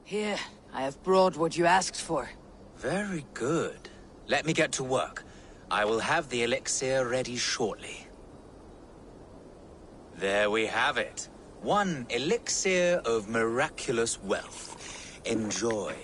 Here, I have brought what you asked for. Very good. Let me get to work. I will have the elixir ready shortly. There we have it. One elixir of miraculous wealth. Enjoy.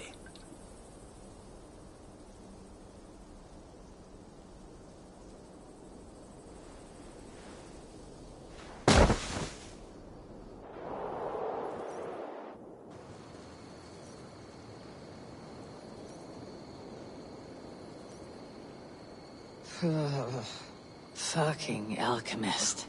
Fucking alchemist.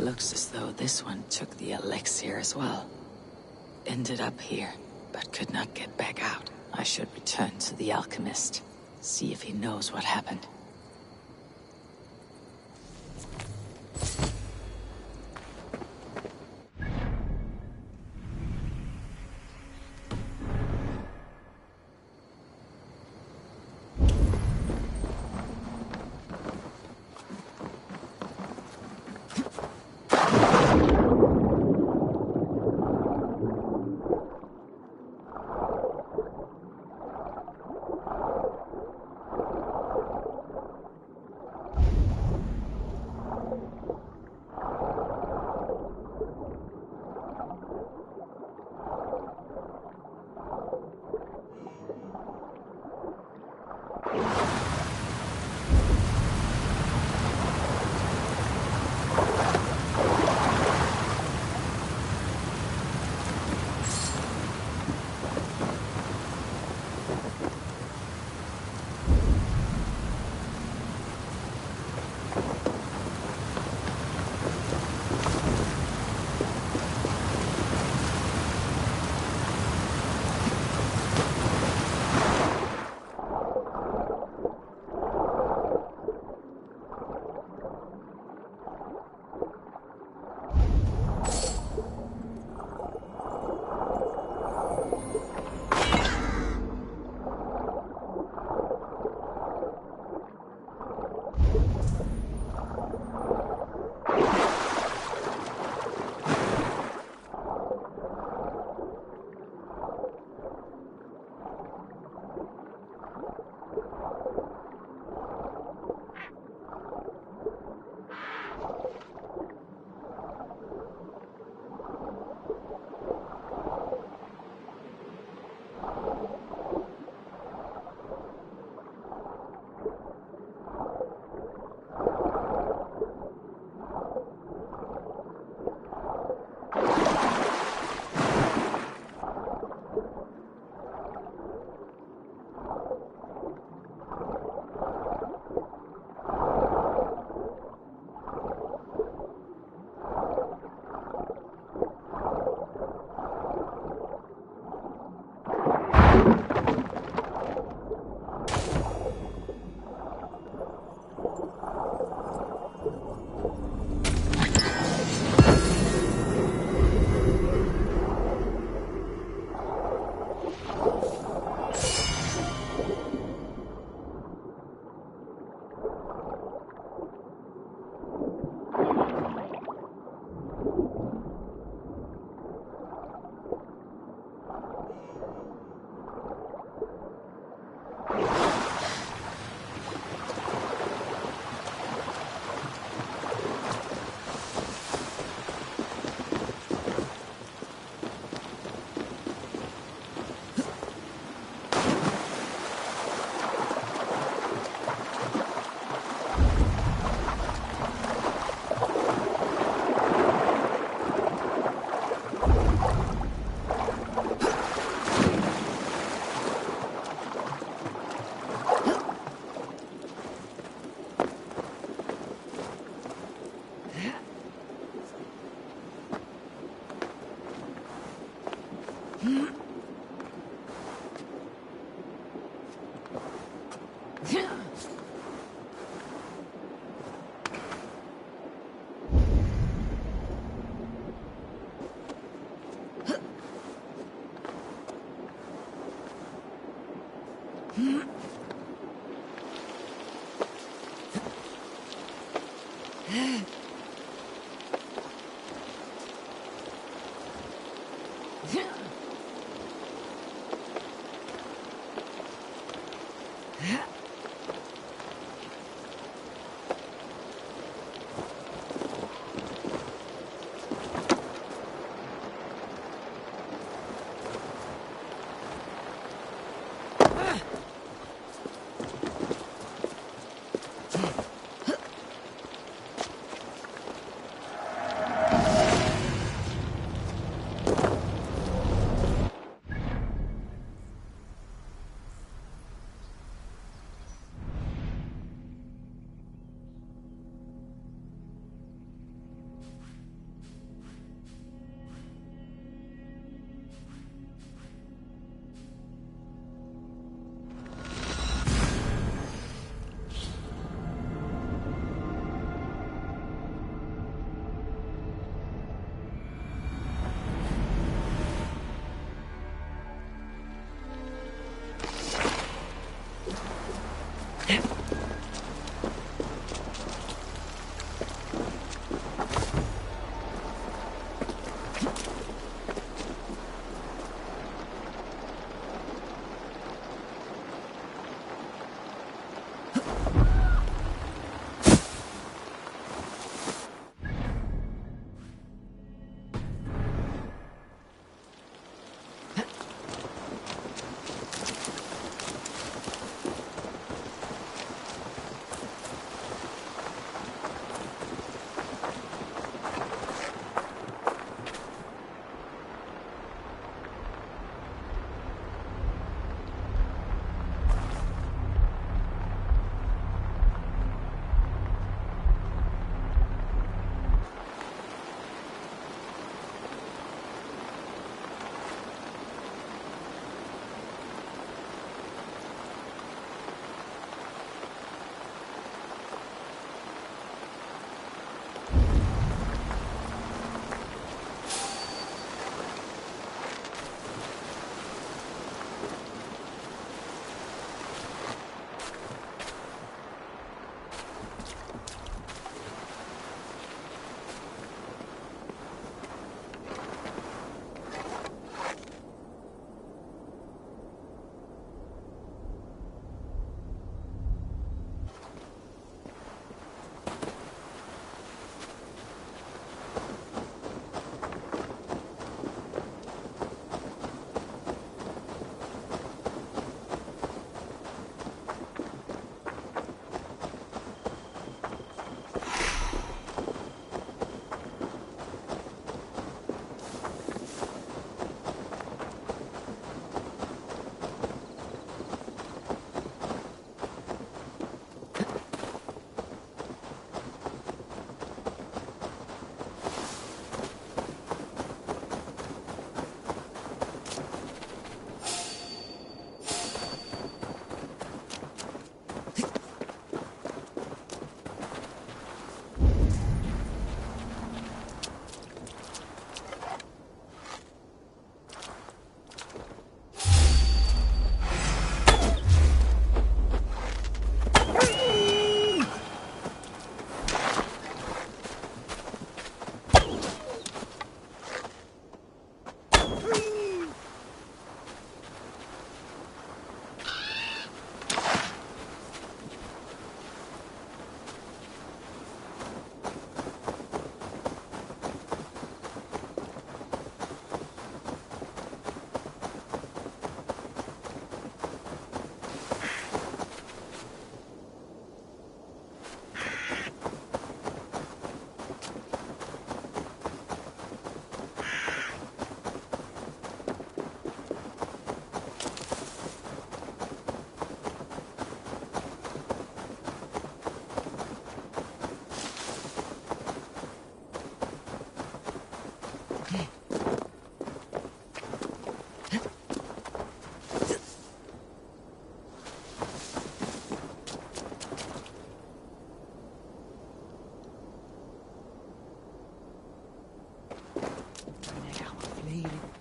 looks as though this one took the elixir as well. Ended up here, but could not get back out. I should return to the alchemist, see if he knows what happened.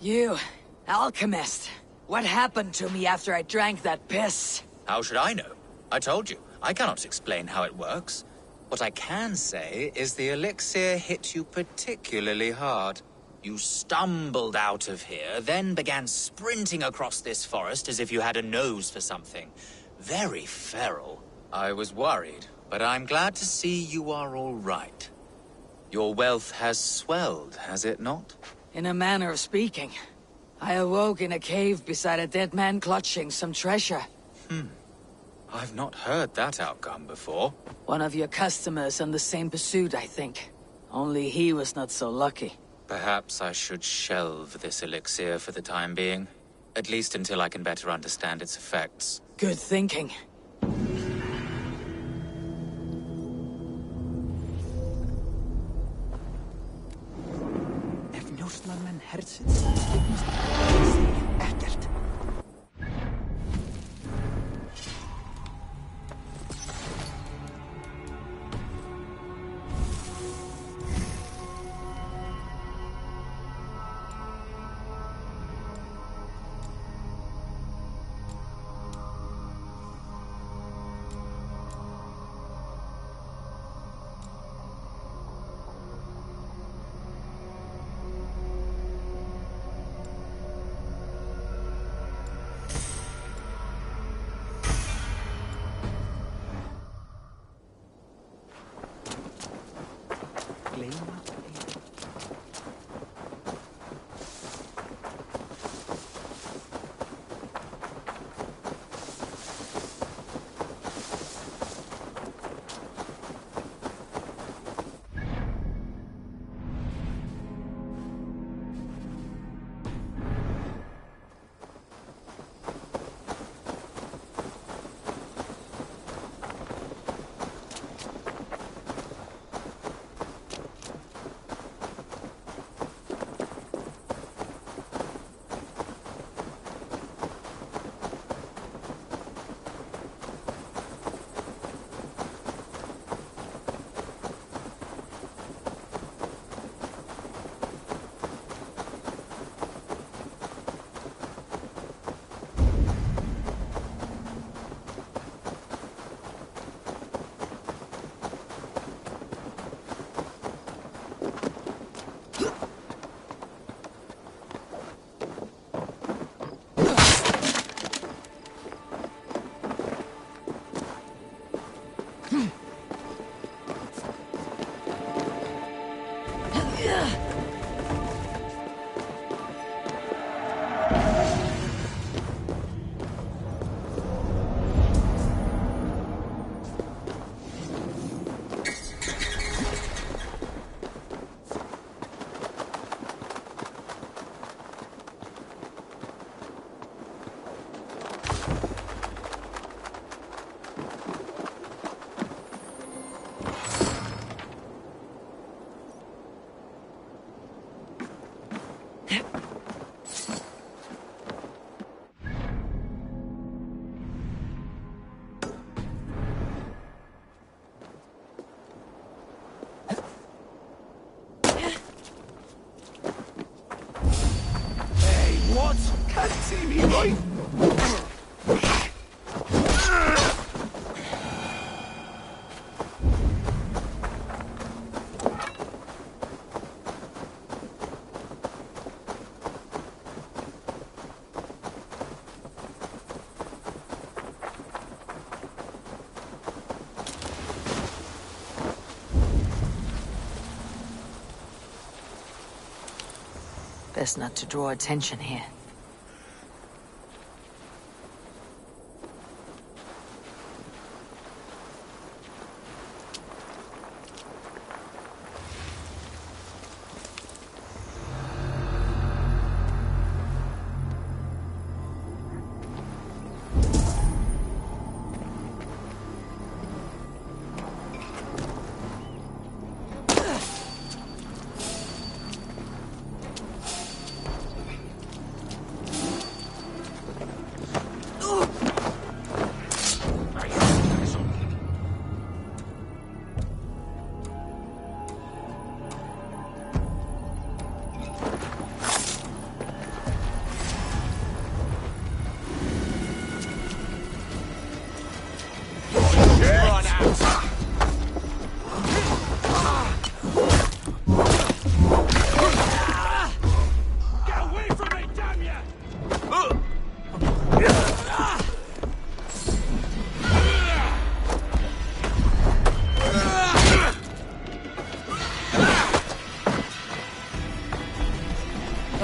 You, alchemist. What happened to me after I drank that piss? How should I know? I told you, I cannot explain how it works. What I can say is the elixir hit you particularly hard. You stumbled out of here, then began sprinting across this forest as if you had a nose for something. Very feral. I was worried, but I'm glad to see you are all right. Your wealth has swelled, has it not? In a manner of speaking. I awoke in a cave beside a dead man clutching some treasure. I've not heard that outcome before. One of your customers on the same pursuit, I think. Only he was not so lucky. Perhaps I should shelve this elixir for the time being. At least until I can better understand its effects. Good thinking. See me, right? Best not to draw attention here.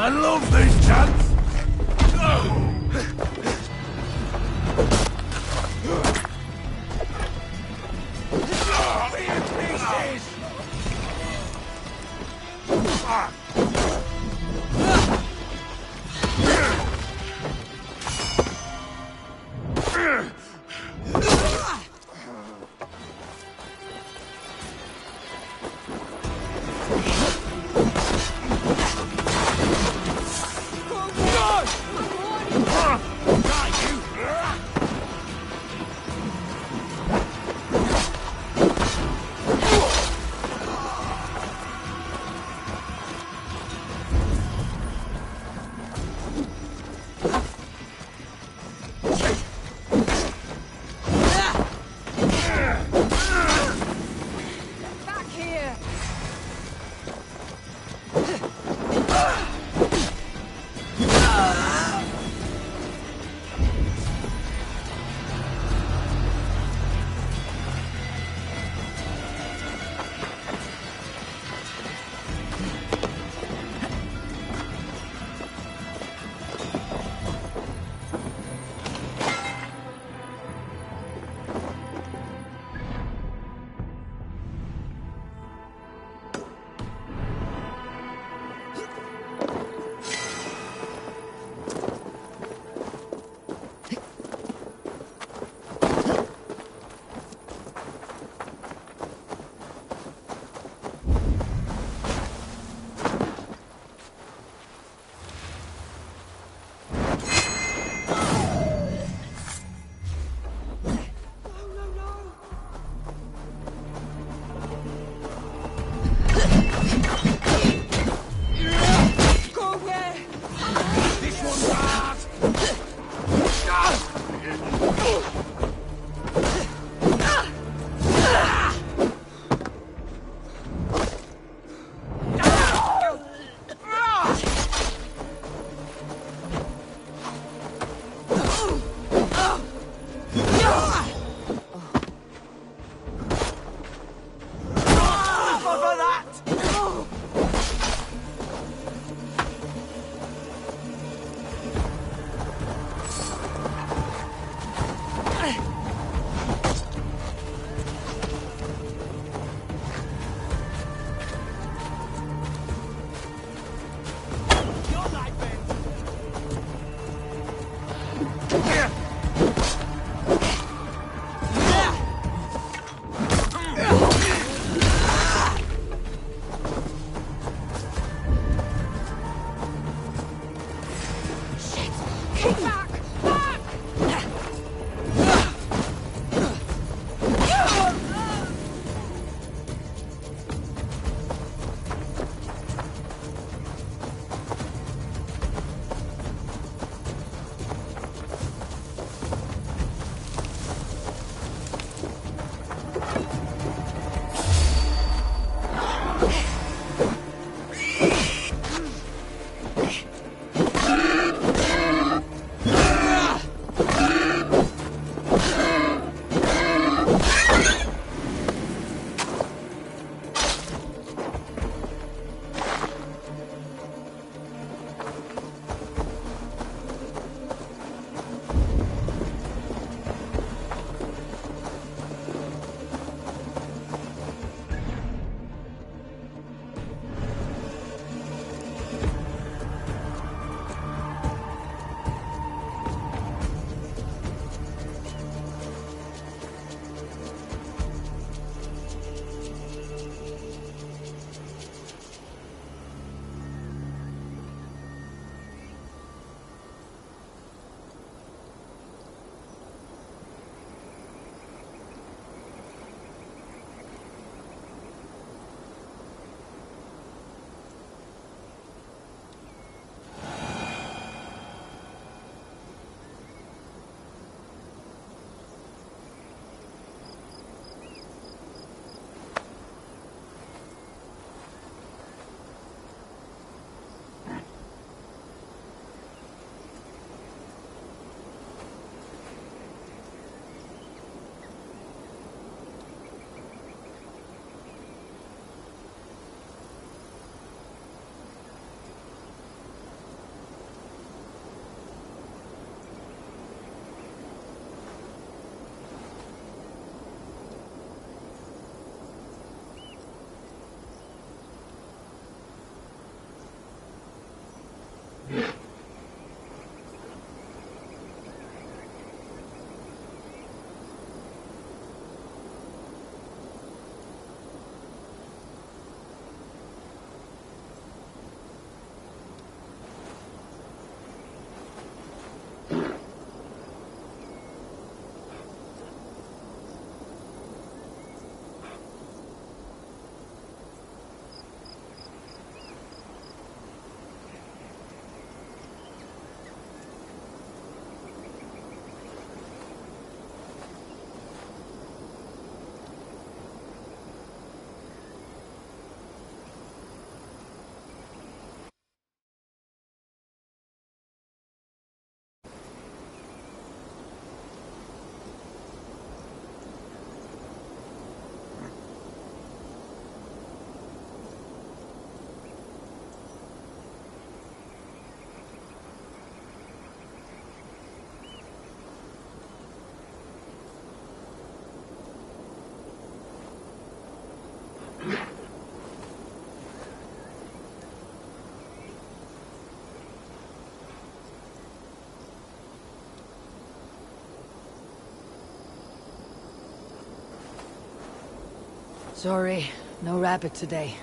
I love these chants! Sorry, no rabbit today.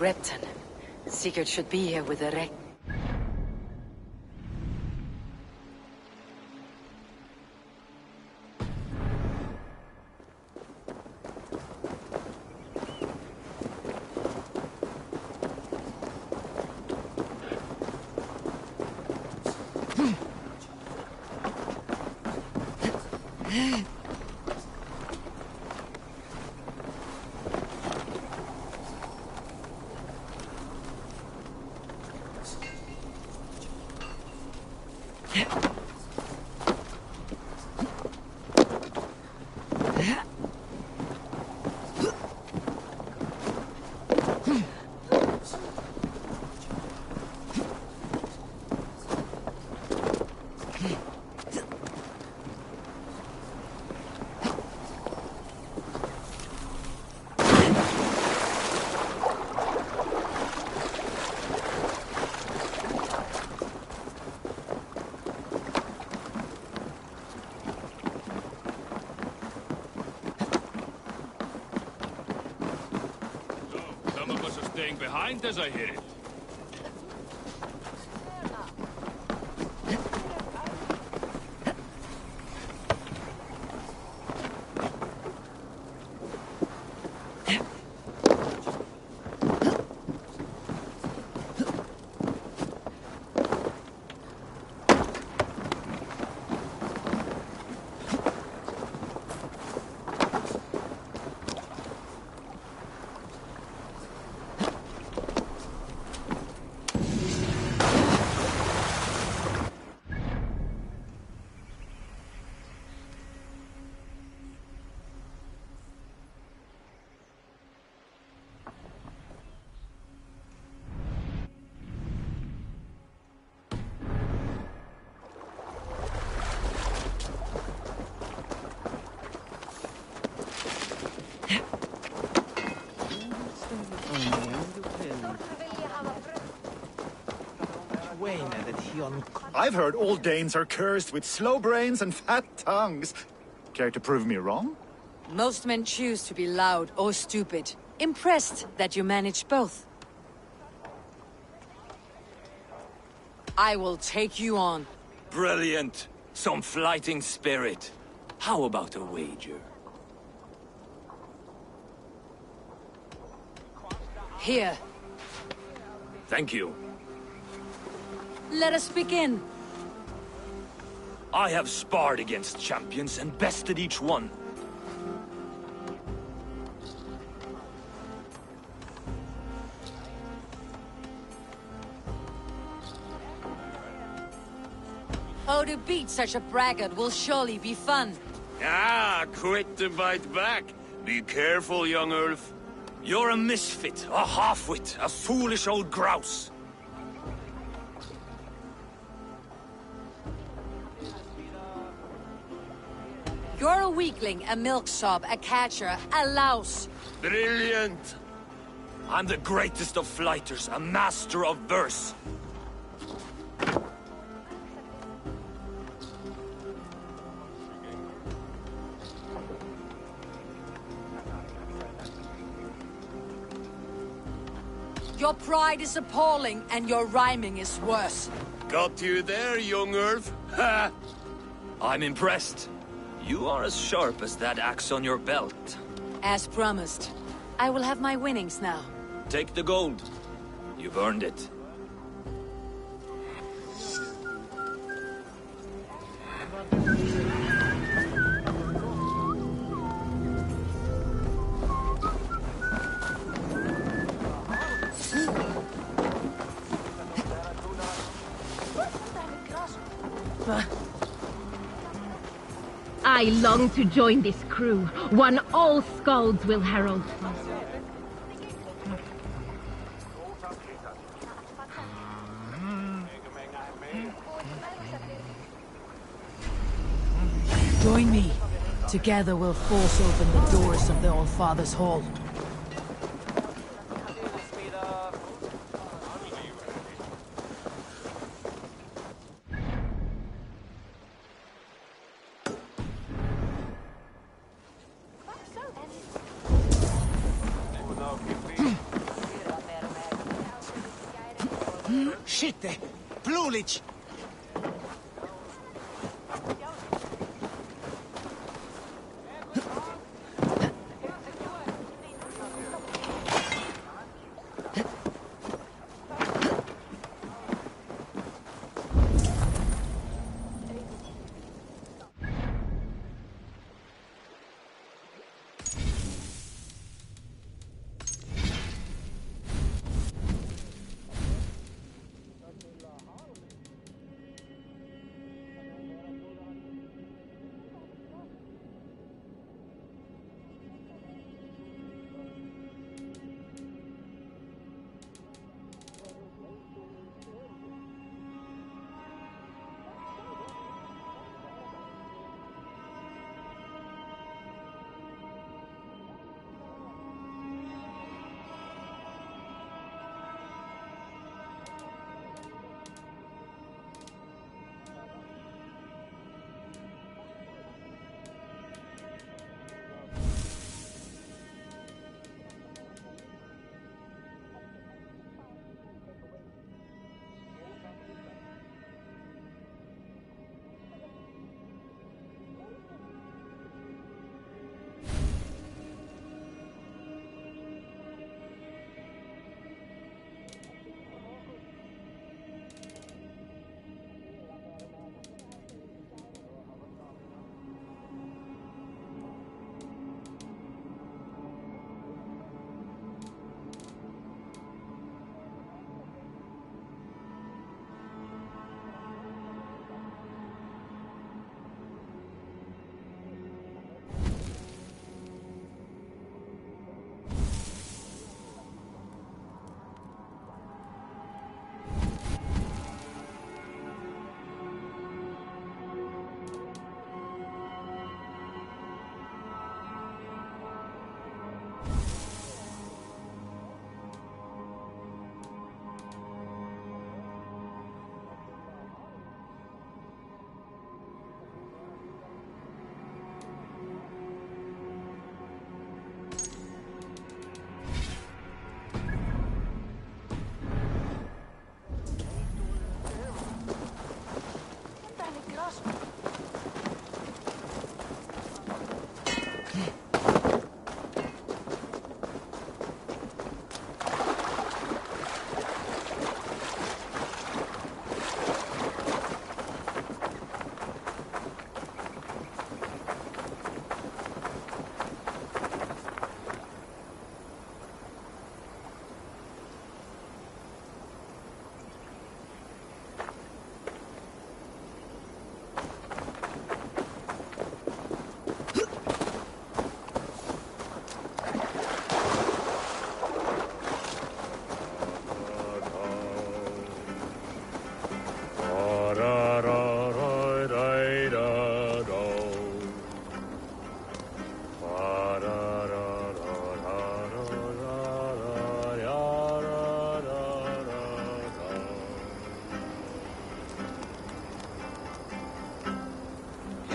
Repton. Sigurd should be here with the wreck. staying behind as I hear it. I've heard all Danes are cursed with slow brains and fat tongues. Care to prove me wrong? Most men choose to be loud or stupid. Impressed that you manage both. I will take you on. Brilliant. Some fighting spirit. How about a wager? Here, Thank you. let us begin. I have sparred against champions and bested each one. Oh, to beat such a braggart will surely be fun. Ah, quick to bite back. Be careful, young Ulf. You're a misfit, a half-wit, a foolish old grouse. You're a weakling, a milksop, a catcher, a louse. Brilliant! I'm the greatest of flighters, a master of verse. Your pride is appalling, and your rhyming is worse. Got you there, young Ulf. Ha! I'm impressed. You are as sharp as that axe on your belt. As promised. I will have my winnings now. Take the gold. You've earned it. I long to join this crew, one all skalds will herald. Join me. Together we'll force open the doors of the All-Father's Hall. Skytte! Plulich!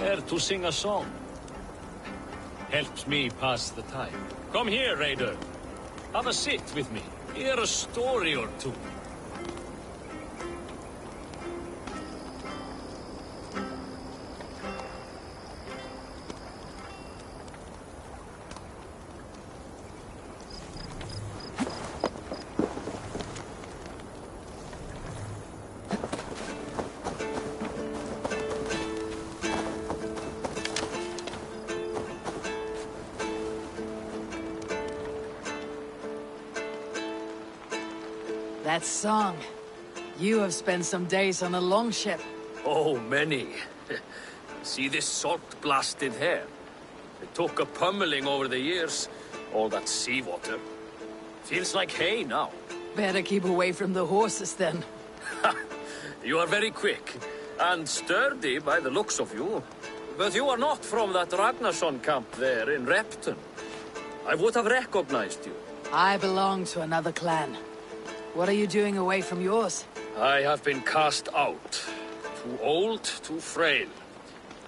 Care to sing a song? Helps me pass the time. Come here, Raider. Have a sit with me. Hear a story or two. That song. You have spent some days on a longship. Oh, many. See this salt-blasted hair? It took a pummeling over the years. All that seawater. Feels like hay now. Better keep away from the horses then. You are very quick. And sturdy by the looks of you. But you are not from that Ragnarsson camp there in Repton. I would have recognized you. I belong to another clan. What are you doing away from yours? I have been cast out. Too old, too frail.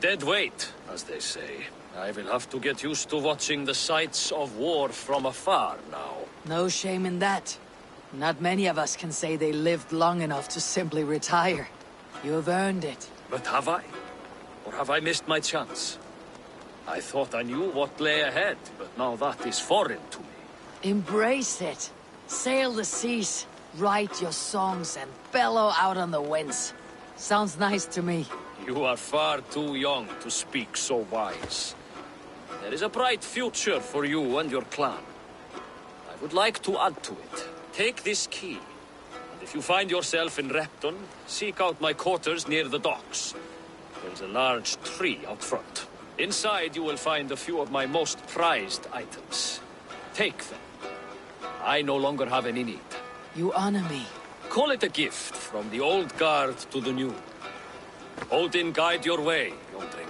Dead weight, as they say. I will have to get used to watching the sights of war from afar now. No shame in that. Not many of us can say they lived long enough to simply retire. You have earned it. But have I? Or have I missed my chance? I thought I knew what lay ahead, but now that is foreign to me. Embrace it. Sail the seas. Write your songs and bellow out on the winds. Sounds nice to me. You are far too young to speak so wise. There is a bright future for you and your clan. I would like to add to it. Take this key. And if you find yourself in Repton, seek out my quarters near the docks. There is a large tree out front. Inside you will find a few of my most prized items. Take them. I no longer have any need. You honor me. Call it a gift from the old guard to the new. Odin guide your way, young drengur.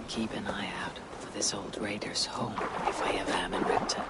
Keep an eye out for this old raider's home if I ever am in Repton.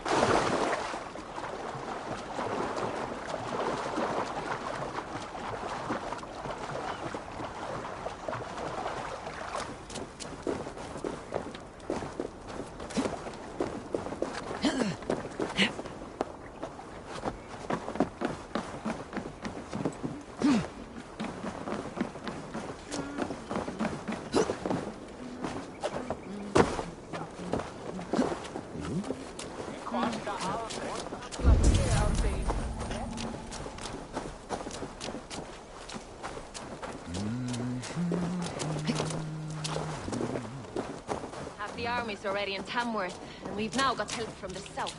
the armies already in Tamworth, and we've now got help from the south.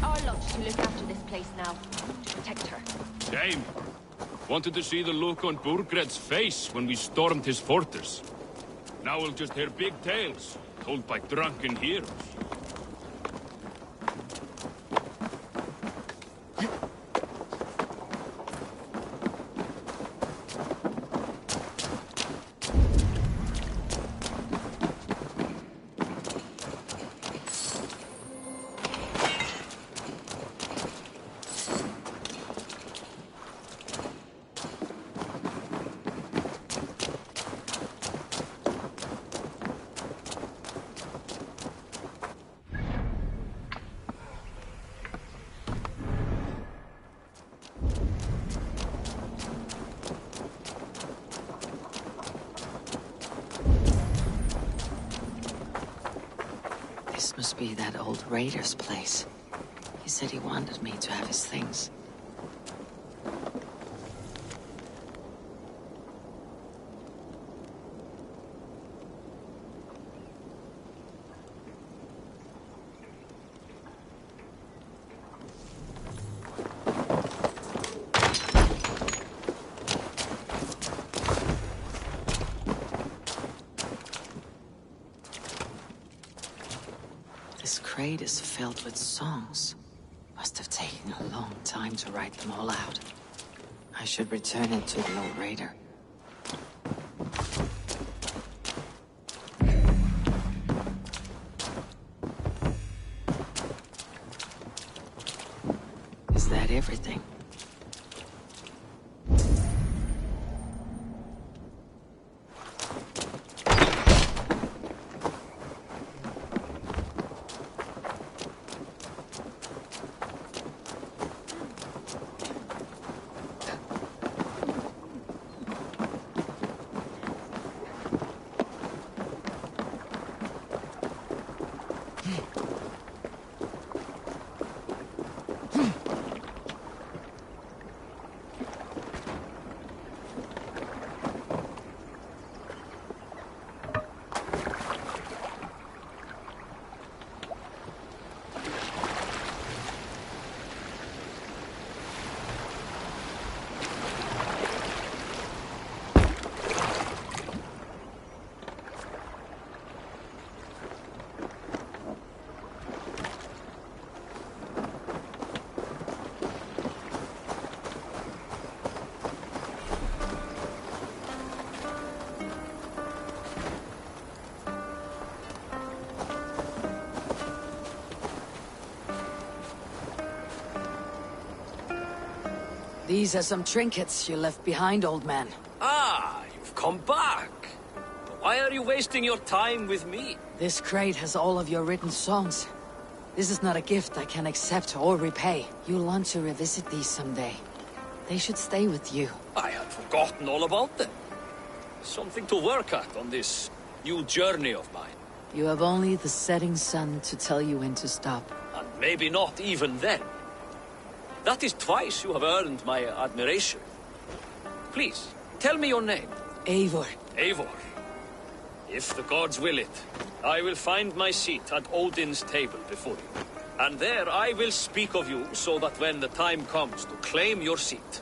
Our lot to look after this place now, to protect her. Dame, wanted to see the look on Burgred's face when we stormed his fortress. Now we'll just hear big tales, told by drunken heroes. This must be that old raider's place. He said he wanted me to have his things. This crate is filled with songs. Must have taken a long time to write them all out. I should return it to the old raider. Is that everything? These are some trinkets you left behind, old man. Ah, you've come back. But why are you wasting your time with me? This crate has all of your written songs. This is not a gift I can accept or repay. You'll want to revisit these someday. They should stay with you. I had forgotten all about them. Something to work at on this new journey of mine. You have only the setting sun to tell you when to stop. And maybe not even then. That is twice you have earned my admiration. Please, tell me your name. Eivor. Eivor. If the gods will it, I will find my seat at Odin's table before you. And there I will speak of you so that when the time comes to claim your seat,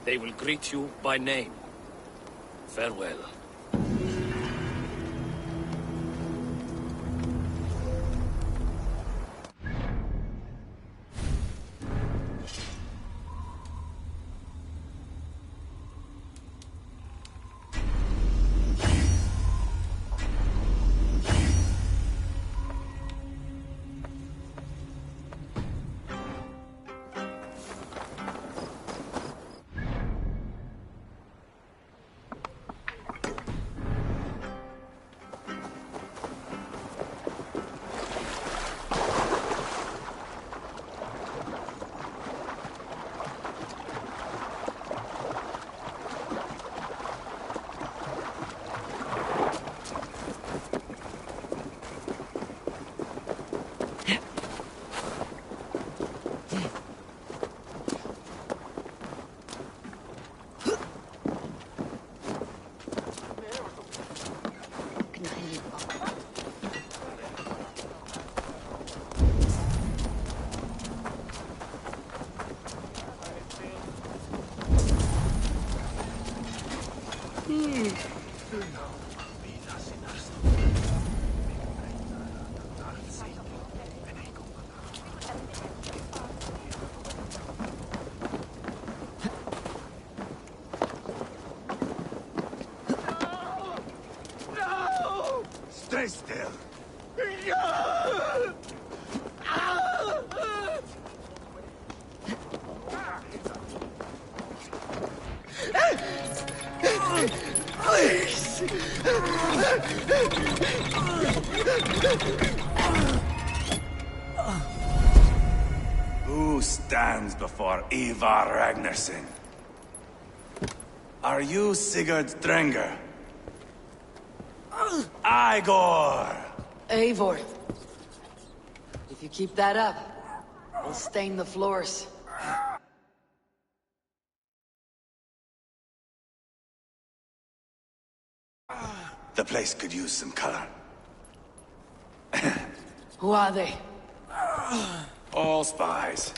they will greet you by name. Farewell. Stay still. Please! Who stands before Ivar Ragnarsson? Are you Sigurd Drenger? Igor! Eivor. If you keep that up, we'll stain the floors. The place could use some color. Who are they? All spies.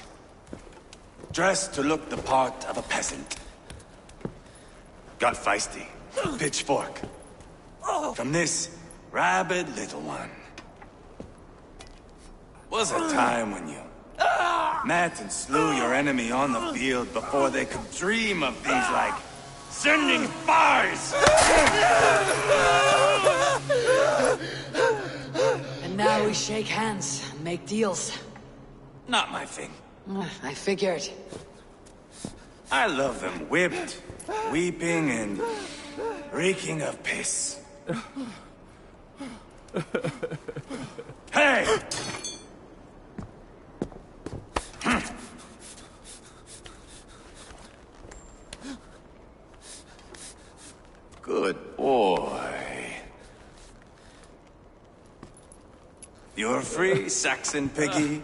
Dressed to look the part of a peasant. Got feisty. Pitchfork. From this rabid little one. Was a time when you met and slew your enemy on the field before they could dream of things like sending spies! And now we shake hands and make deals. Not my thing. I figured. I love them whipped, weeping, and reeking of piss. Hey! Good boy. You're free, Saxon piggy,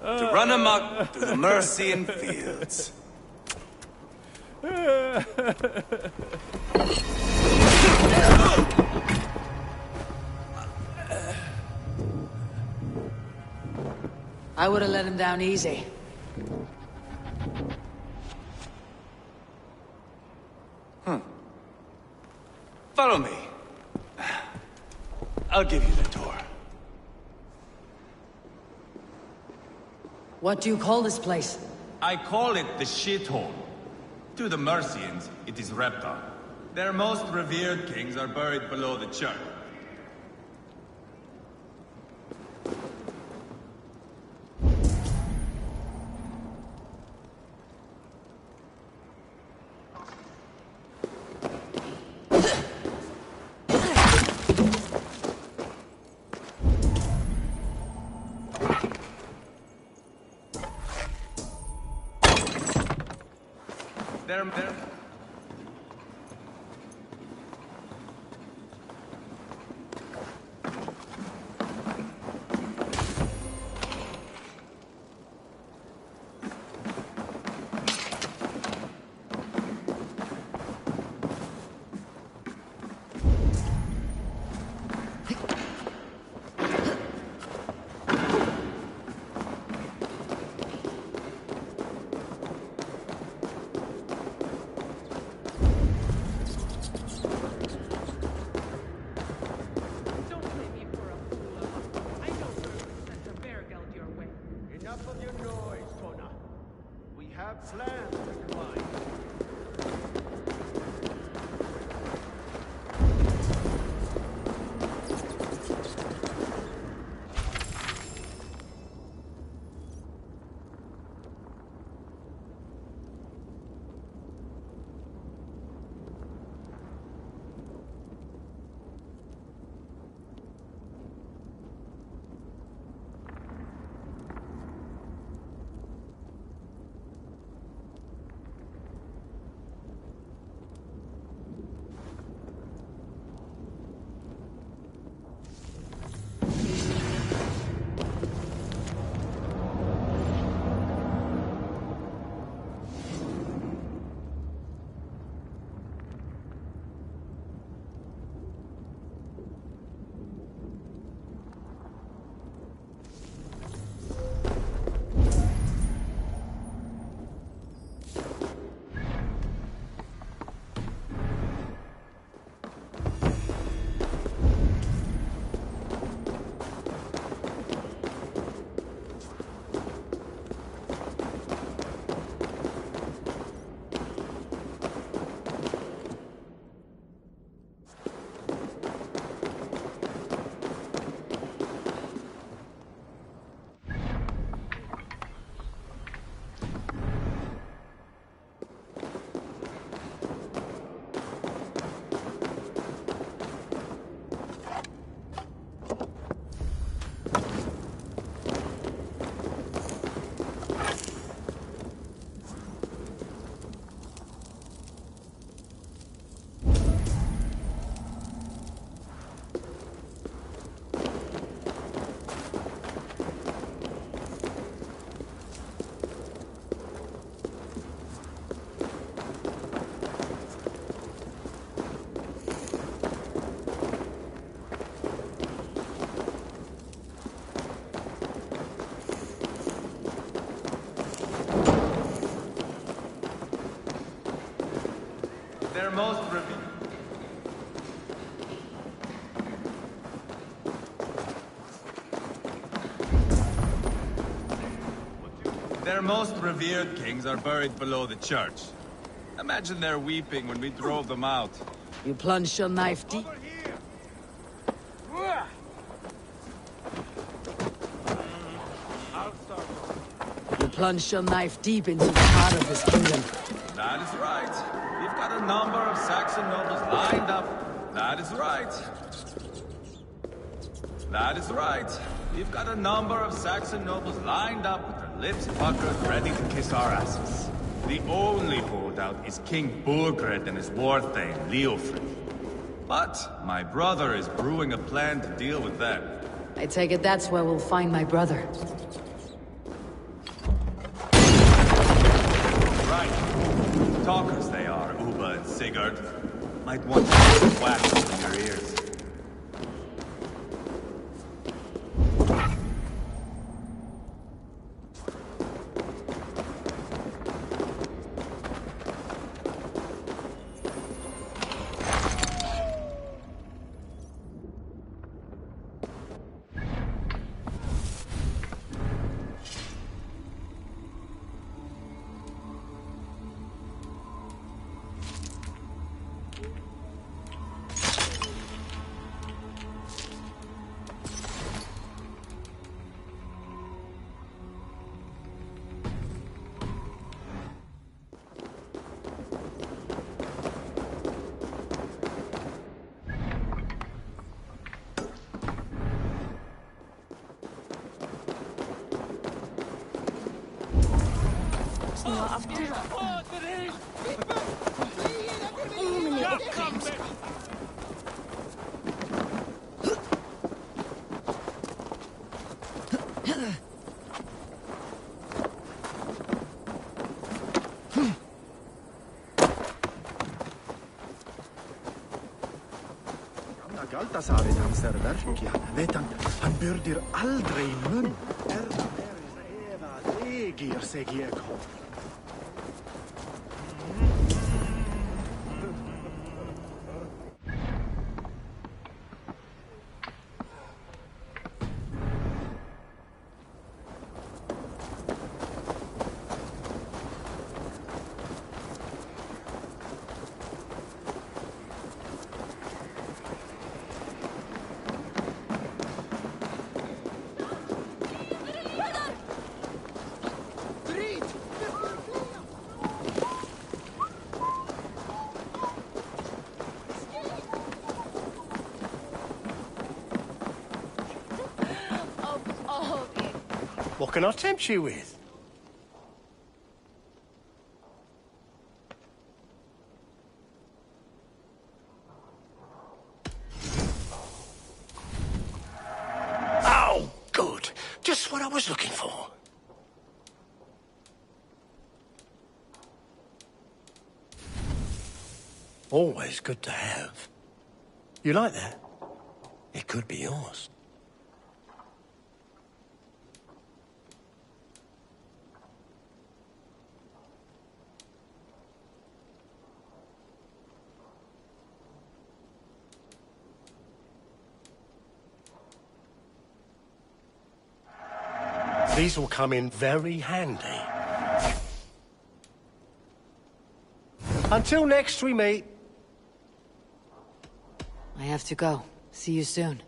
to run amok through the Mercian fields. I would have let him down easy. Follow me. I'll give you the tour. What do you call this place? I call it the shithole. To the Mercians, it is Reptar. Their most revered kings are buried below the church. They're... Their most revered kings are buried below the church. Imagine their weeping when we drove them out. You plunged your knife deep. You plunged your knife deep into the heart of this kingdom. That is right. We've got a number of Saxon nobles lined up. That is right. That is right. We've got a number of Saxon nobles lined up with their lips puckered, ready to kiss our asses. The only holdout is King Burgred and his war thane, Leofrid. But my brother is brewing a plan to deal with them. I take it that's where we'll find my brother. Right. Talkers they are, Uba and Sigurd. Might want to get some wax in your ears. Galtasarin hans verkligen. Vet han börjar aldrig i mun. Eva lägger sig jag kom. What can I tempt you with? Oh, good. Just what I was looking for. Always good to have. You like that? It could be yours. These will come in very handy. Until next we meet. I have to go. See you soon.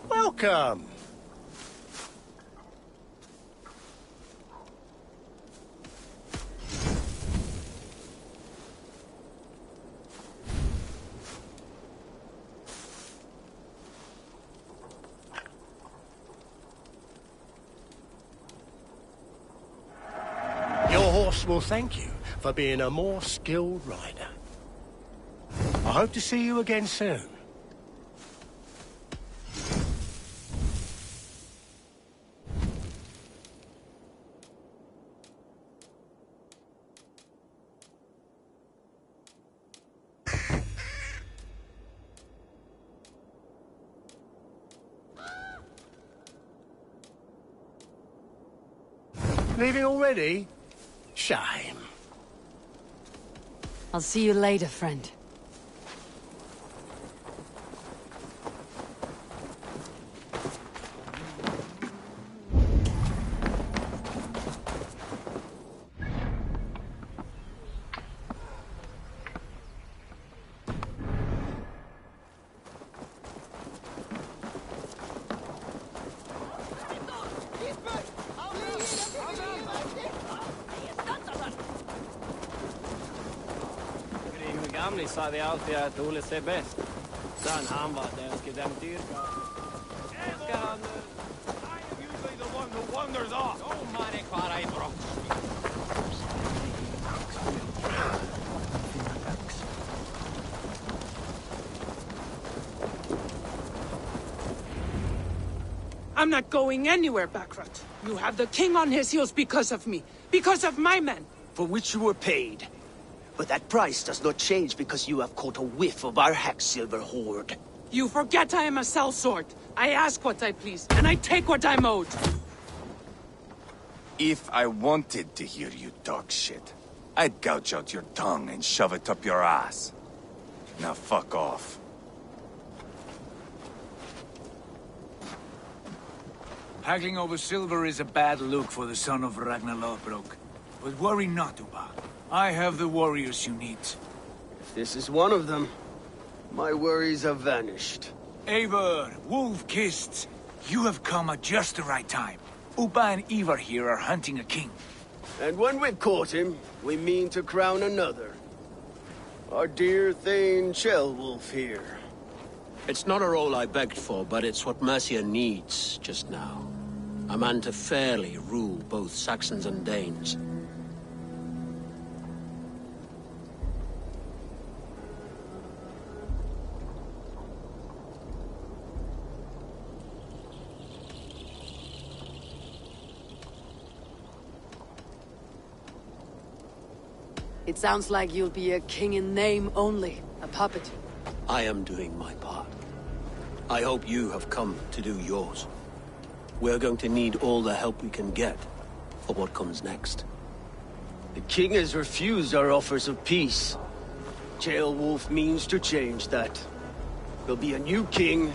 Welcome. Your horse will thank you for being a more skilled rider. I hope to see you again soon. Leaving already? Shame. I'll see you later, friend. Gamli sa vi alltid att Ole ser bäst. Sen han var där och dem dyrka. Ska han... I am usually the one who wanders off. Oh, man, kvar I brock. I'm not going anywhere, Backrot. You have the king on his heels because of me. Because of my men. For which you were paid. But that price does not change because you have caught a whiff of our Hacksilver hoard. You forget I am a sellsword. I ask what I please, and I take what I'm owed. If I wanted to hear you talk shit, I'd gouge out your tongue and shove it up your ass. Now fuck off. Haggling over silver is a bad look for the son of Ragnar Lothbrok. But worry not, Uba. I have the warriors you need. If this is one of them, my worries have vanished. Eivor, Wolf-Kissed, you have come at just the right time. Uba and Ivar here are hunting a king. And when we've caught him, we mean to crown another. Our dear Thane Ceolwulf here. It's not a role I begged for, but it's what Mercia needs just now. A man to fairly rule both Saxons and Danes. It sounds like you'll be a king in name only, a puppet. I am doing my part. I hope you have come to do yours. We're going to need all the help we can get for what comes next. The king has refused our offers of peace. Ceolwulf means to change that. There'll be a new king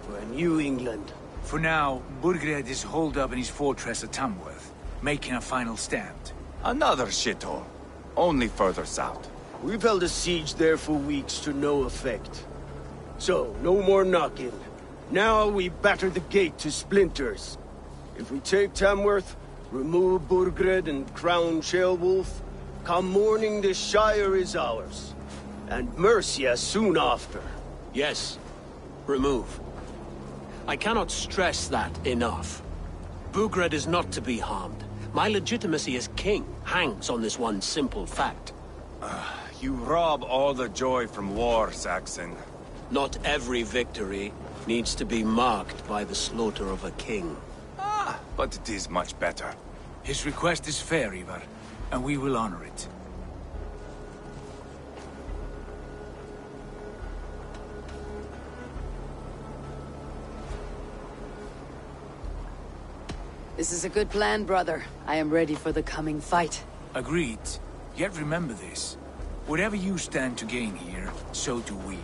for a new England. For now, Burgred is holed up in his fortress at Tamworth, making a final stand. Another shithole. Only further south. We've held a siege there for weeks to no effect. So, no more knocking. Now we batter the gate to splinters. If we take Tamworth, remove Burgred and crown Ceolwulf, come morning the Shire is ours. And Mercia soon after. Yes, remove. I cannot stress that enough. Burgred is not to be harmed. My legitimacy as king hangs on this one simple fact. You rob all the joy from war, Saxon. Not every victory needs to be marked by the slaughter of a king. But it is much better. His request is fair, Ivar, and we will honor it. This is a good plan, brother. I am ready for the coming fight. Agreed. Yet remember this. Whatever you stand to gain here, so do we.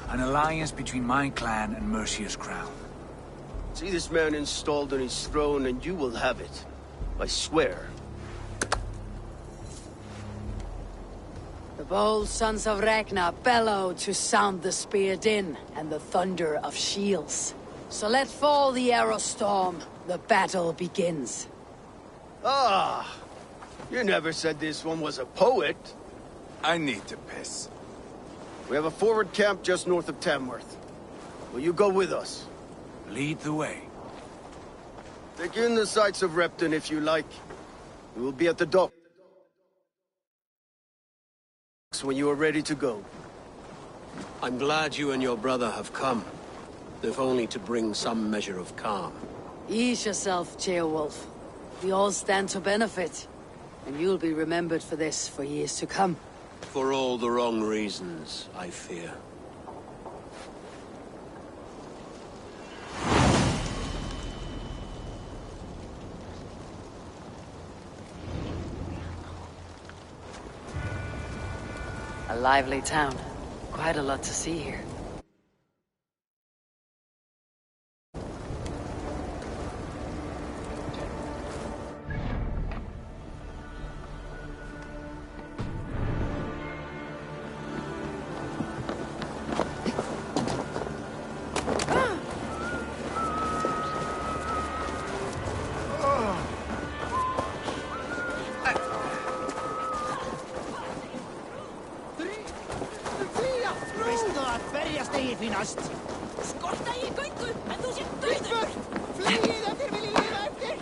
An alliance between my clan and Mercia's crown. See this man installed on his throne and you will have it. I swear. The bold sons of Ragnar bellow to sound the spear din and the thunder of shields. So let fall the arrow storm. The battle begins. Ah! You never said this one was a poet. I need to piss. We have a forward camp just north of Tamworth. Will you go with us? Lead the way. Take in the sights of Repton if you like. We will be at the docks when you are ready to go. I'm glad you and your brother have come, if only to bring some measure of calm. Ease yourself, Ceolwulf. We all stand to benefit. And you'll be remembered for this for years to come. For all the wrong reasons, I fear. A lively town. Quite a lot to see here. Skorta í göngu, en þú sér döður! Flegið ef þér viljið lifa eftir!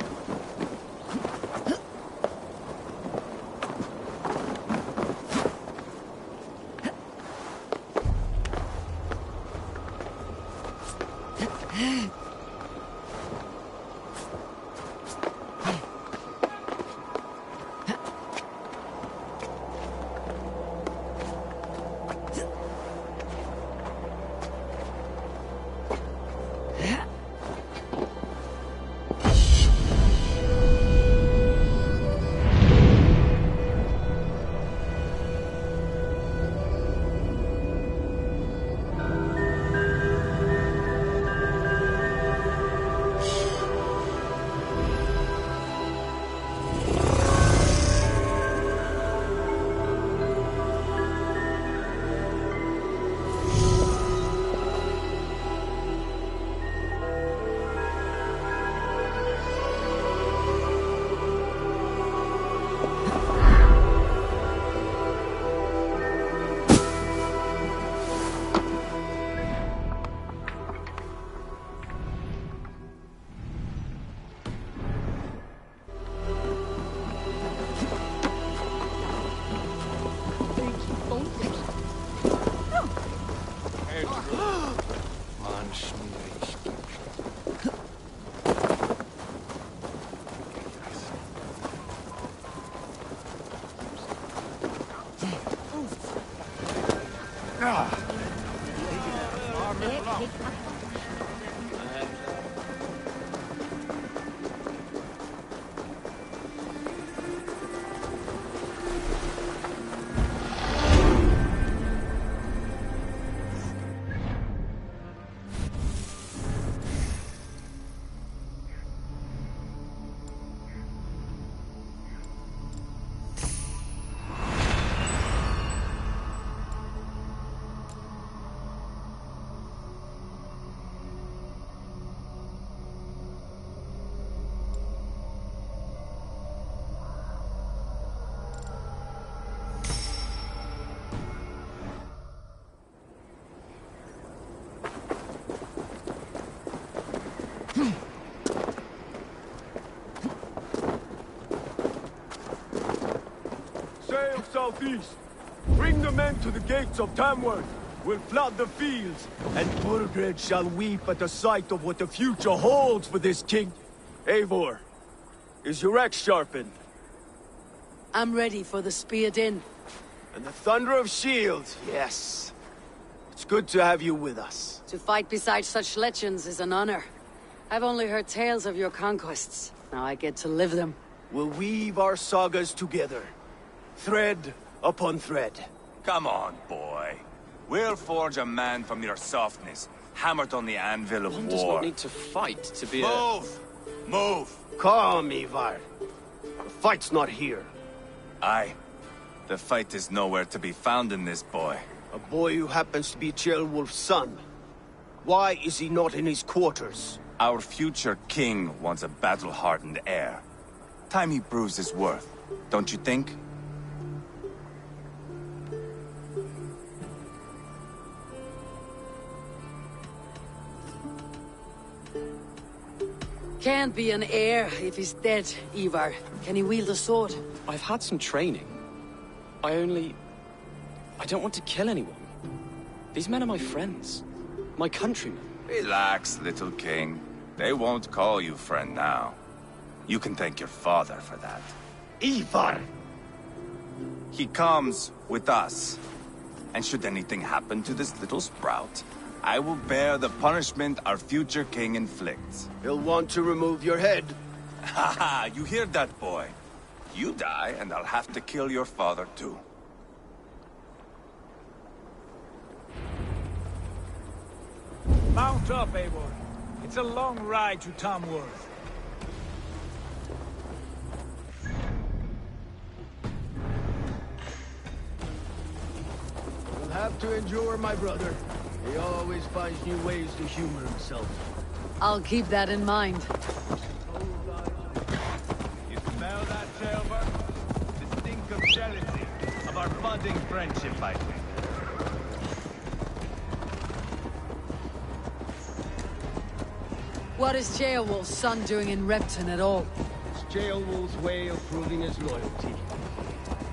Sail southeast. Bring the men to the gates of Tamworth. We'll flood the fields, and Burgred shall weep at the sight of what the future holds for this king. Eivor, is your axe sharpened? I'm ready for the spear din. And the thunder of shields, yes. It's good to have you with us. To fight beside such legends is an honor. I've only heard tales of your conquests. Now I get to live them. We'll weave our sagas together. Thread upon thread. Come on, boy. We'll forge a man from your softness, hammered on the anvil of One war. does not need to fight to be Move! Move! Calm, Ivar. The fight's not here. Aye. The fight is nowhere to be found in this boy. A boy who happens to be Ceolwulf's son. Why is he not in his quarters? Our future king wants a battle-hardened heir. Time he proves his worth, don't you think? Can't be an heir if he's dead, Ivar. Can he wield a sword? I've had some training. I don't want to kill anyone. These men are my friends. My countrymen. Relax, little king. They won't call you friend now. You can thank your father for that. Ivar! He comes with us. And should anything happen to this little sprout, I will bear the punishment our future king inflicts. He'll want to remove your head. Haha, you hear that, boy? You die, and I'll have to kill your father, too. up, Eivor. It's a long ride to Tamworth. You'll have to endure my brother. He always finds new ways to humor himself. I'll keep that in mind. You smell that, Silver? The stink of jealousy, of our budding friendship, I think. What is Ceolwulf's son doing in Repton at all? It's Ceolwulf's way of proving his loyalty.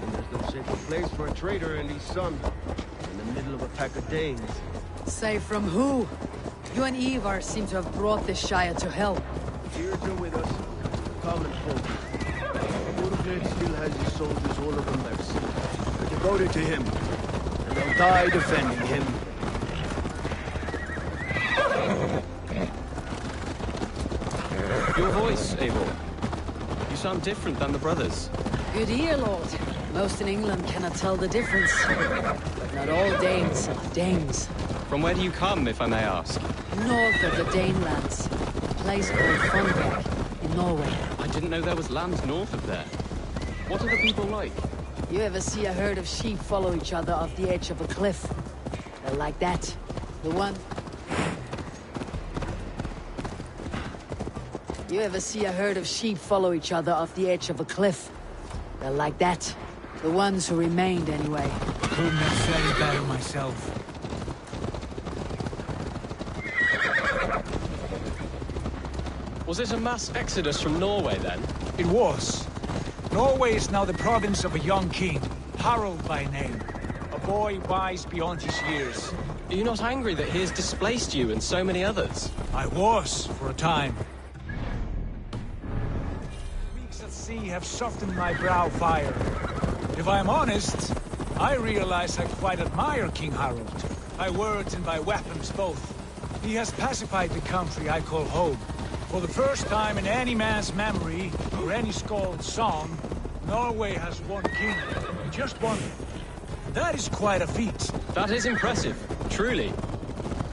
And there's no safer place for a traitor and his son. In the middle of a pack of Danes. Say from who? You and Ivar seem to have brought this Shire to hell. Tears are with us. Common folk. Burgred still has his soldiers all over Mercy. They're devoted to him. And they'll die defending him. Your voice, Eivor. You sound different than the brothers. Good ear, Lord. Most in England cannot tell the difference. But not all Danes are Danes. From where do you come, if I may ask? North of the Danelands. A place called Funberg, in Norway. I didn't know there was land north of there. What are the people like? You ever see a herd of sheep follow each other off the edge of a cliff? They're like that. The one... You ever see a herd of sheep follow each other off the edge of a cliff? They're like that. The ones who remained, anyway. Couldn't have said it better myself. Was it a mass exodus from Norway, then? It was. Norway is now the province of a young king, Harald by name. A boy wise beyond his years. Are you not angry that he has displaced you and so many others? I was, for a time. Weeks at sea have softened my brow fire. If I am honest, I realize I quite admire King Harald. By words and by weapons both. He has pacified the country I call home. For the first time in any man's memory, or any skald's song, Norway has one king. Just one. That is quite a feat. That is impressive, truly.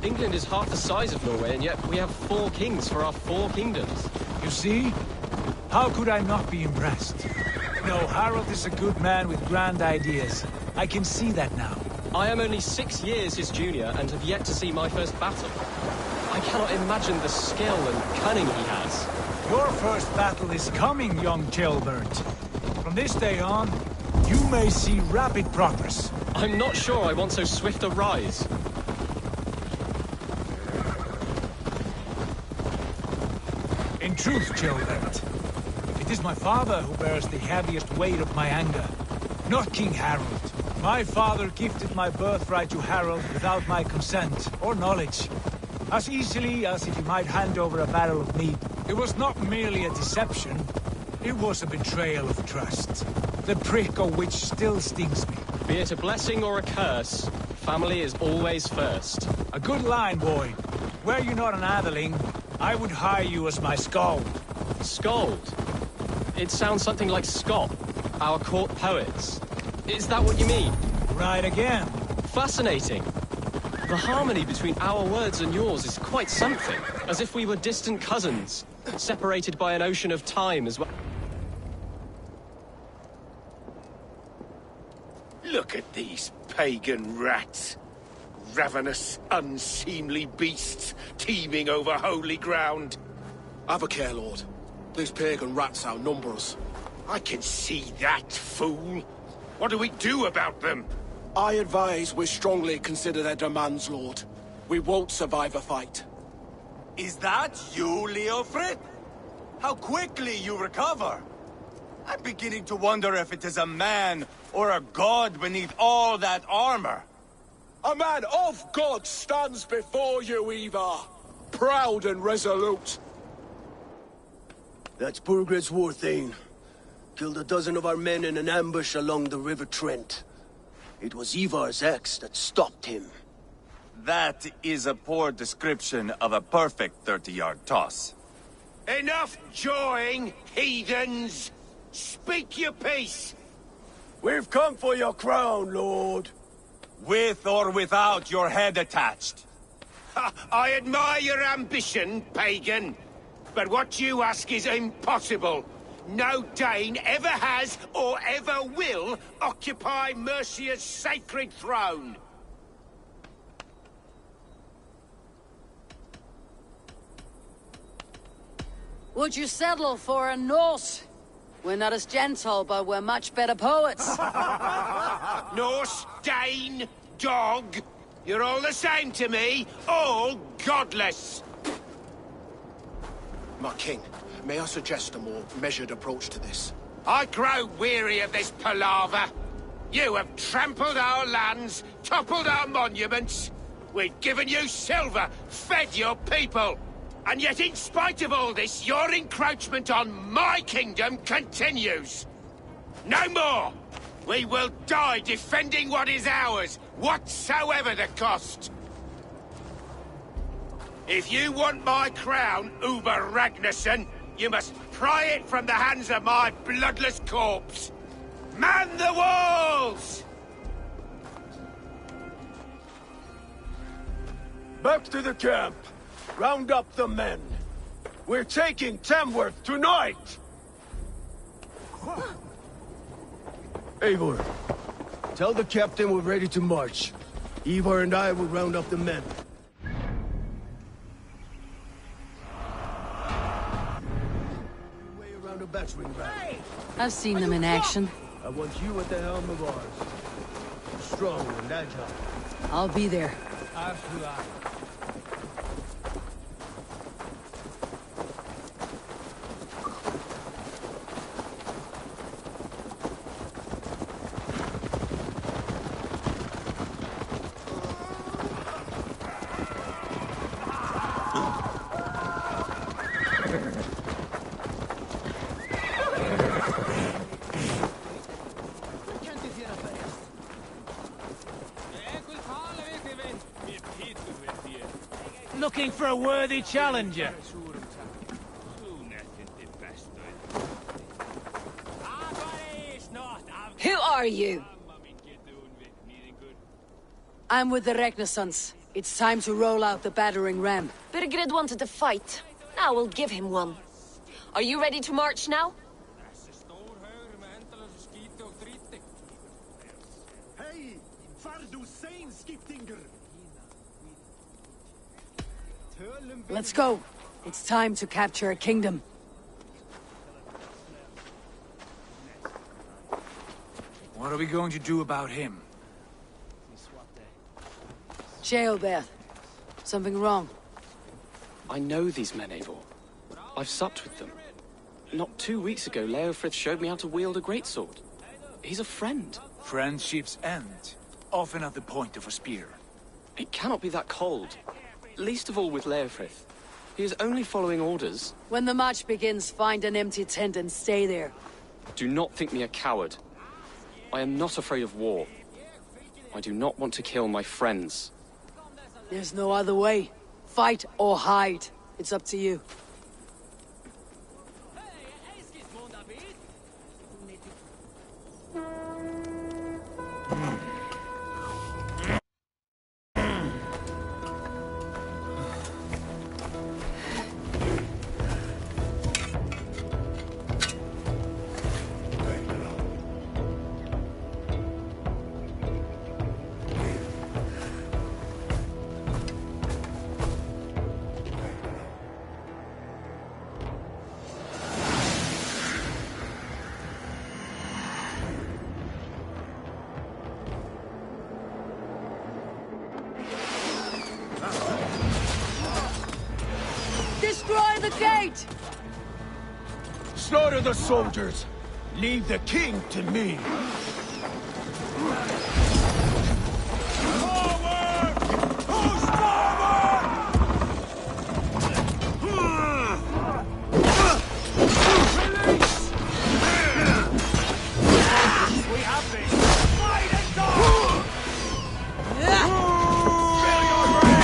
England is half the size of Norway, and yet we have 4 kings for our 4 kingdoms. You see? How could I not be impressed? No, Harald is a good man with grand ideas. I can see that now. I am only 6 years his junior, and have yet to see my first battle. I cannot imagine the skill and cunning he has. Your first battle is coming, young Ceolbert. From this day on, you may see rapid progress. I'm not sure I want so swift a rise. In truth, Ceolbert, it is my father who bears the heaviest weight of my anger, not King Harald. My father gifted my birthright to Harald without my consent or knowledge. As easily as if he might hand over a barrel of meat. It was not merely a deception, it was a betrayal of trust. The prick of which still stings me. Be it a blessing or a curse, family is always first. A good line, boy. Were you not an atheling, I would hire you as my skald. Skald? It sounds something like Scott, our court poets. Is that what you mean? Right again. Fascinating. The harmony between our words and yours is quite something. As if we were distant cousins, separated by an ocean of time as well. Look at these pagan rats. Ravenous, unseemly beasts teeming over holy ground. Have a care, Lord. These pagan rats outnumber us. I can see that, fool. What do we do about them? I advise we strongly consider their demands, Lord. We won't survive a fight. Is that you, Leofrid? How quickly you recover! I'm beginning to wonder if it is a man or a god beneath all that armor. A man of God stands before you, Ivar. Proud and resolute. That's Burgred's war thane. Killed a dozen of our men in an ambush along the River Trent. It was Ivar's axe that stopped him. That is a poor description of a perfect 30-yard toss. Enough jawing, heathens! Speak your peace! We've come for your crown, Lord. With or without your head attached. I admire your ambition, pagan. But what you ask is impossible. No Dane ever has or ever will occupy Mercia's sacred throne. Would you settle for a Norse? We're not as gentle, but we're much better poets. Norse, Dane, dog. You're all the same to me. All godless. My king, may I suggest a more measured approach to this? I grow weary of this palaver. You have trampled our lands, toppled our monuments. We've given you silver, fed your people. And yet, in spite of all this, your encroachment on my kingdom continues. No more! We will die defending what is ours, whatsoever the cost. If you want my crown, Uber Ragnarsson, you must pry it from the hands of my bloodless corpse. Man the walls! Back to the camp. Round up the men. We're taking Tamworth tonight! Eivor, tell the captain we're ready to march. Ivar and I will round up the men. Way around a battering ram. I've seen them in action. I want you at the helm of ours. Strong and agile. I'll be there. Looking for a worthy challenger. Who are you? I'm with the Ragnarssons. It's time to roll out the battering ram. Burgred wanted to fight. Now we'll give him one. Are you ready to march now? Hey, far du sein, Skiptinger? Let's go. It's time to capture a kingdom. What are we going to do about him? Sheolbeth. Something wrong? I know these men, Eivor. I've supped with them. Not 2 weeks ago, Leofrith showed me how to wield a greatsword. He's a friend. Friendship's end. Often at the point of a spear. It cannot be that cold. Least of all with Leofrith. He is only following orders. When the march begins, find an empty tent and stay there. Do not think me a coward. I am not afraid of war. I do not want to kill my friends. There's no other way. Fight or hide. It's up to you. Destroy the gate! Slaughter the soldiers! Leave the king to me! Forward! Push forward! Release! We have this! Fight and die! Fill your brains!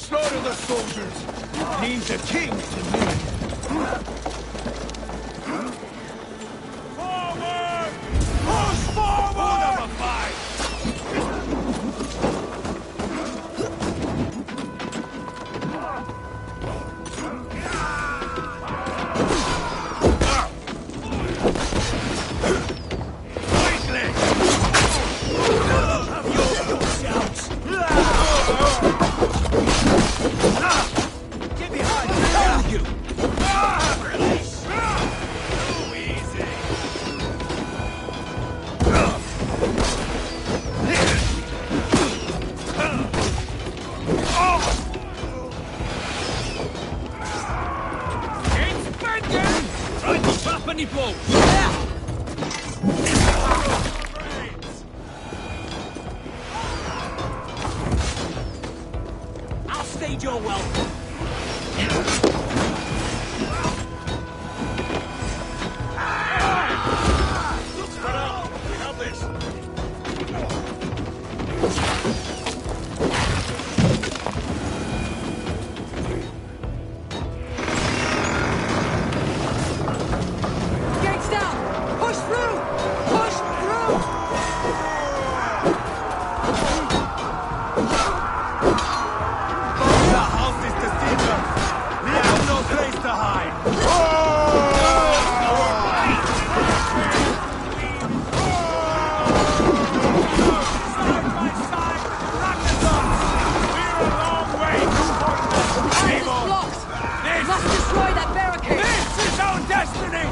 Slaughter the soldiers! It means the king to me! Forward! Push forward! Number 5! I'll stage your welcome. Spread out! We have this! Gates down! Push through! Push through! The house is deceived! We have no place to hide! Must destroy that barricade! This is our destiny!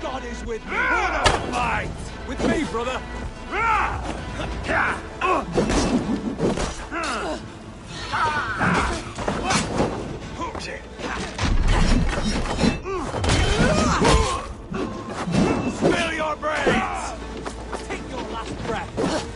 God is with me. Fight! With me, brother. Spill your brains! Take your last breath.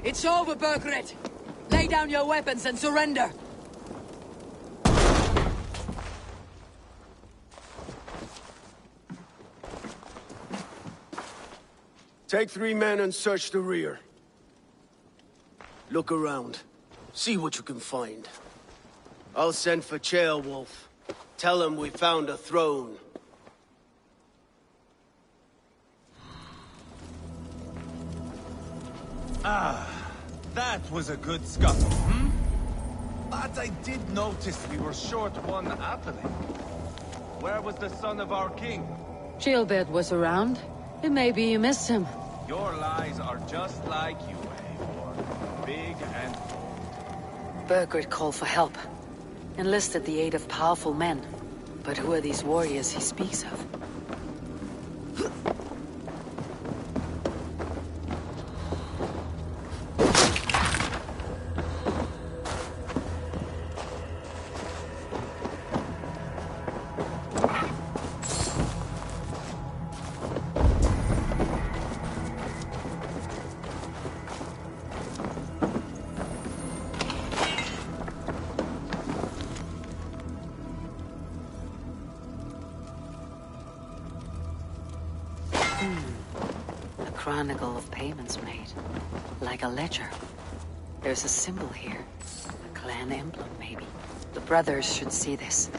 It's over, Burgred. Lay down your weapons and surrender. Take 3 men and search the rear. Look around. See what you can find. I'll send for Ceolwulf. Tell him we found a throne. Ah, that was a good scuffle, hmm? But I did notice we were short one atheling. Where was the son of our king? Gilbert was around. It may be you missed him. Your lies are just like you, Eivor. Big and bold. Burgred called for help. Enlisted the aid of powerful men. But who are these warriors he speaks of? A chronicle of payments made. Like a ledger. There's a symbol here. A clan emblem, maybe. The brothers should see this.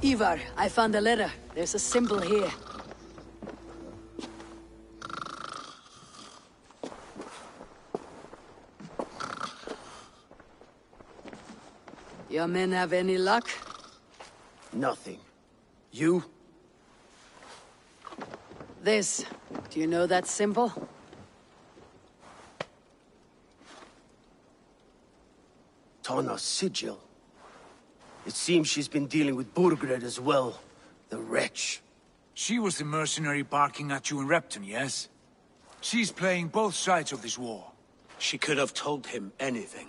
Ivar, I found a letter. There's a symbol here. Your men have any luck? Nothing. You? This. Do you know that symbol? Tana's sigil. It seems she's been dealing with Burgred as well. The wretch. She was the mercenary barking at you in Repton, yes? She's playing both sides of this war. She could have told him anything.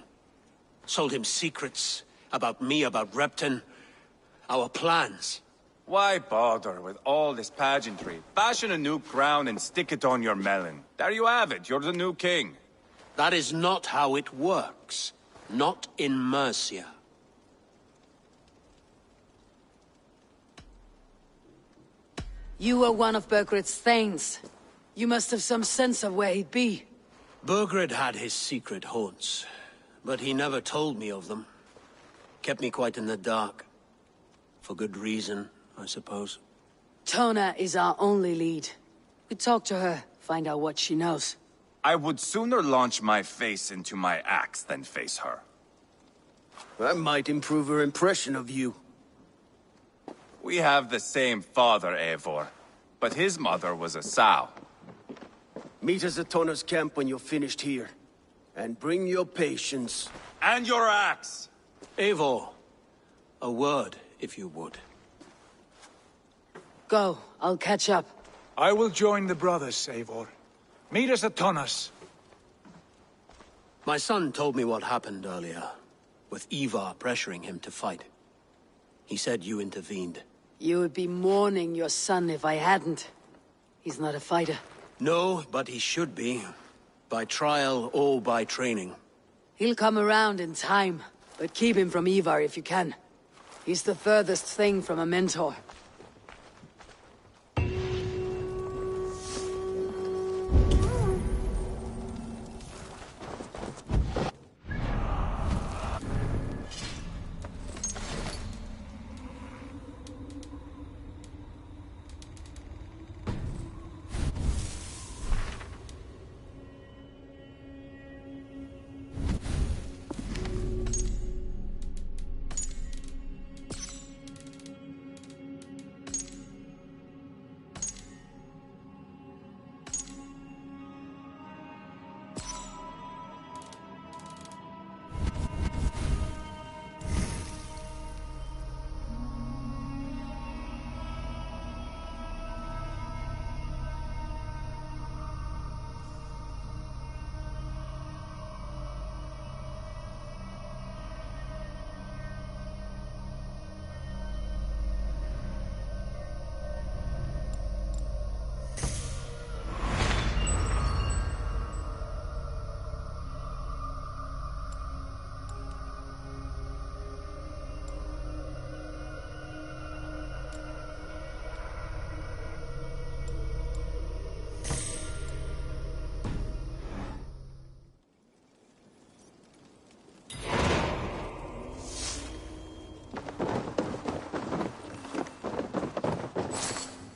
Sold him secrets about me, about Repton, our plans. Why bother with all this pageantry? Fashion a new crown and stick it on your melon. There you have it, you're the new king. That is not how it works. Not in Mercia. You were one of Burgred's thanes. You must have some sense of where he'd be. Burgred had his secret haunts, but he never told me of them. Kept me quite in the dark. For good reason, I suppose. Tona is our only lead. We talk to her, find out what she knows. I would sooner launch my face into my axe than face her. That might improve her impression of you. We have the same father, Eivor, but his mother was a sow. Meet us at Tona's camp when you're finished here. And bring your patience. And your axe! Eivor, a word, if you would. Go, I'll catch up. I will join the brothers, Eivor. Meet us at Tonas. My son told me what happened earlier, with Ivar pressuring him to fight. He said you intervened. You would be mourning your son if I hadn't. He's not a fighter. No, but he should be. By trial or by training. He'll come around in time, but keep him from Ivar if you can. He's the furthest thing from a mentor.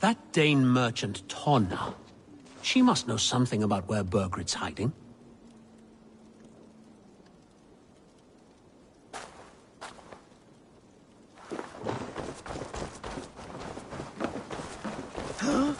That Dane merchant, Tonna. She must know something about where Burgred's hiding. Huh?